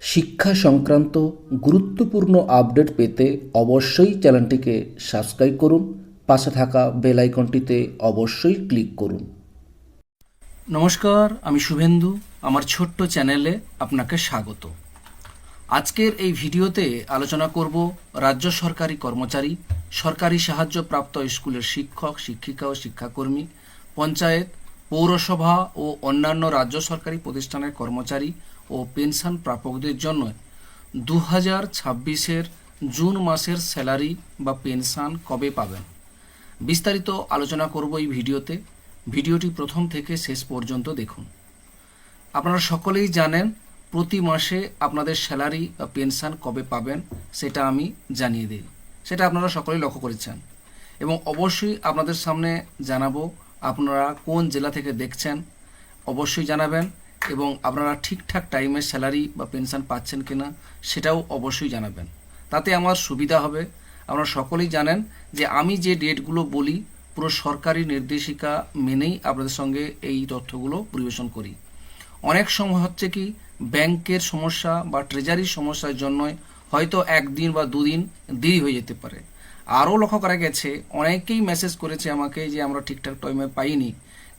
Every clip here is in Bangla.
শিক্ষা সংক্রান্ত গুরুত্বপূর্ণ আপডেট পেতে অবশ্যই চ্যানেলটিকে সাবস্ক্রাইব করুন। পাশে থাকা বেল আইকনটিতে অবশ্যই ক্লিক করুন। নমস্কার, আমি শুভেন্দু। আমার ছোট্ট চ্যানেলে আপনাকে স্বাগত। আজকের এই ভিডিওতে আলোচনা করব রাজ্য সরকারি কর্মচারী, সরকারি সাহায্যপ্রাপ্ত স্কুলের শিক্ষক, শিক্ষিকা ও শিক্ষাকর্মী, পঞ্চায়েত, পৌরসভা ও অন্যান্য রাজ্য সরকারি প্রতিষ্ঠানের কর্মচারী ও পেনশন প্রাপকদের জন্য 2026-এর জুন মাসের স্যালারি বা পেনশন কবে পাবেন, বিস্তারিত আলোচনা করব এই ভিডিওতে। ভিডিওটি প্রথম থেকে শেষ পর্যন্ত দেখুন। আপনারা সকলেই জানেন প্রতি মাসে আপনাদের স্যালারি বা পেনশন কবে পাবেন সেটা আমি জানিয়ে দিই। সেটা আপনারা সকলেই লক্ষ্য করেছেন এবং অবশ্যই আপনাদের সামনে জানাবো আপনারা কোন জেলা থেকে দেখছেন অবশ্যই জানাবেন, এবং আপনারা ঠিকঠাক টাইমে স্যালারি বা পেনশন পাচ্ছেন কিনা সেটাও অবশ্যই জানাবেন। তাতে আমার সুবিধা হবে। আপনারা সকলেই জানেন যে আমি যে ডেটগুলো বলি পুরো সরকারি নির্দেশিকা মেনেই আপনাদের সঙ্গে এই তথ্যগুলো পরিবেশন করি। অনেক সময় হচ্ছে কি ব্যাংকের সমস্যা বা ট্রেজারির সমস্যার জন্য হয়তো একদিন বা দুদিন দেরি হয়ে যেতে পারে। আরও লক্ষ্য করা গেছে অনেকেই মেসেজ করেছে আমাকে যে আমরা ঠিকঠাক টাইমে পাইনি,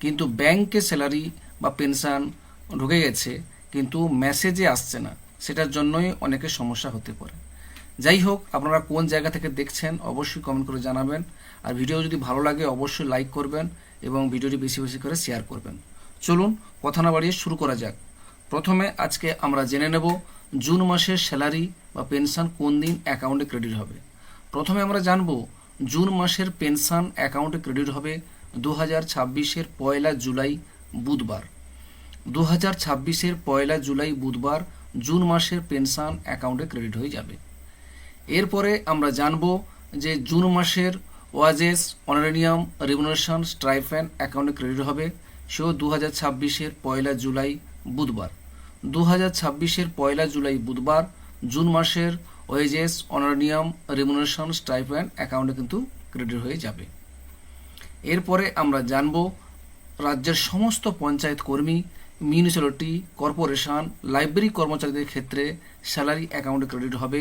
কিন্তু ব্যাংকে স্যালারি বা পেনশন ঢুকে গেছে কিন্তু মেসেজে আসছে না, সেটার জন্যই অনেকের সমস্যা হতে পারে। যাই হোক, আপনারা কোন জায়গা থেকে দেখছেন অবশ্যই কমেন্ট করে জানাবেন। আর ভিডিও যদি ভালো লাগে অবশ্যই লাইক করবেন এবং ভিডিওটি বেশি বেশি করে শেয়ার করবেন। চলুন কথা না বাড়িয়ে শুরু করা যাক। প্রথমে আজকে আমরা জেনে নেব জুন মাসের স্যালারি বা পেনশন কোন দিন অ্যাকাউন্টে ক্রেডিট হবে। প্রথমে আমরা জানব জুন মাসের পেনশন অ্যাকাউন্টে ক্রেডিট হবে 2026-এর 1 জুলাই বুধবার। 2026-এর 1 জুলাই বুধবার জুন মাসের পেনশন অ্যাকাউন্টে ক্রেডিট হয়ে যাবে। এরপরে আমরা জানব যে জুন মাসের ওয়াজেস, অনারেরিয়াম, রেমুনারেশন, স্ট্রাইপেন্ড অ্যাকাউন্টে ক্রেডিট হবে, সেও 2026-এর 1 জুলাই বুধবার। 2026-এর 1 জুলাই বুধবার জুন মাসের ওয়েজেস, অনারেরিয়াম, রেমুনারেশন, স্ট্রাইপেন্ড অ্যাকাউন্টে কিন্তু ক্রেডিট হয়ে যাবে। এরপরে আমরা জানব রাজ্যের সমস্ত পঞ্চায়েত কর্মী, মিউনিসিপ্যালিটি, কর্পোরেশন, লাইব্রেরি কর্মচারীদের ক্ষেত্রে স্যালারি অ্যাকাউন্টে ক্রেডিট হবে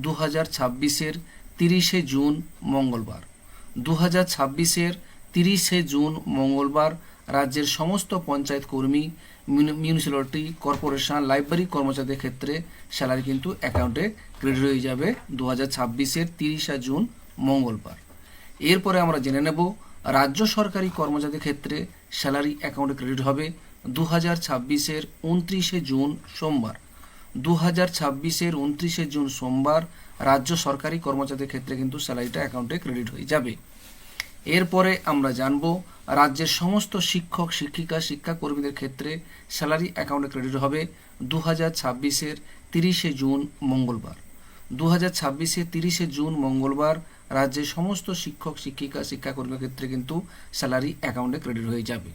2026-এর 30শে জুন মঙ্গলবার। 2026-এর 30শে জুন মঙ্গলবার রাজ্যের সমস্ত পঞ্চায়েত কর্মী, মিউনিসিপ্যালিটি, কর্পোরেশন, লাইব্রেরি কর্মচারীদের ক্ষেত্রে স্যালারি কিন্তু অ্যাকাউন্টে ক্রেডিট হয়ে যাবে 2026-এর 30শে জুন মঙ্গলবার। এরপরে আমরা জেনে নেব রাজ্য সরকারি কর্মচারীদের ক্ষেত্রে স্যালারি অ্যাকাউন্টে ক্রেডিট হবে 2026-এর 29শে জুন সোমবার। 2026-এর 29শে জুন সোমবার রাজ্য সরকারি কর্মচারীদের ক্ষেত্রে কিন্তু স্যালারিটা অ্যাকাউন্টে ক্রেডিট হয়ে যাবে। এরপরে আমরা জানব রাজ্যের সমস্ত শিক্ষক, শিক্ষিকা, শিক্ষাকর্মীদের ক্ষেত্রে স্যালারি অ্যাকাউন্টে ক্রেডিট হবে 2026-এর 30শে জুন মঙ্গলবার। 2026-এর 30শে জুন মঙ্গলবার রাজ্যের সমস্ত শিক্ষক, শিক্ষিকা, শিক্ষাকর্মীদের ক্ষেত্রে কিন্তু স্যালারি অ্যাকাউন্টে ক্রেডিট হয়ে যাবে।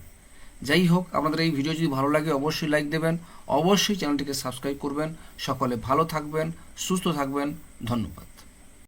যাই হোক, আপনাদের এই ভিডিও যদি ভালো লাগে অবশ্যই লাইক দেবেন, অবশ্যই চ্যানেলটিকে সাবস্ক্রাইব করবেন। সকলে ভালো থাকবেন, সুস্থ থাকবেন। ধন্যবাদ।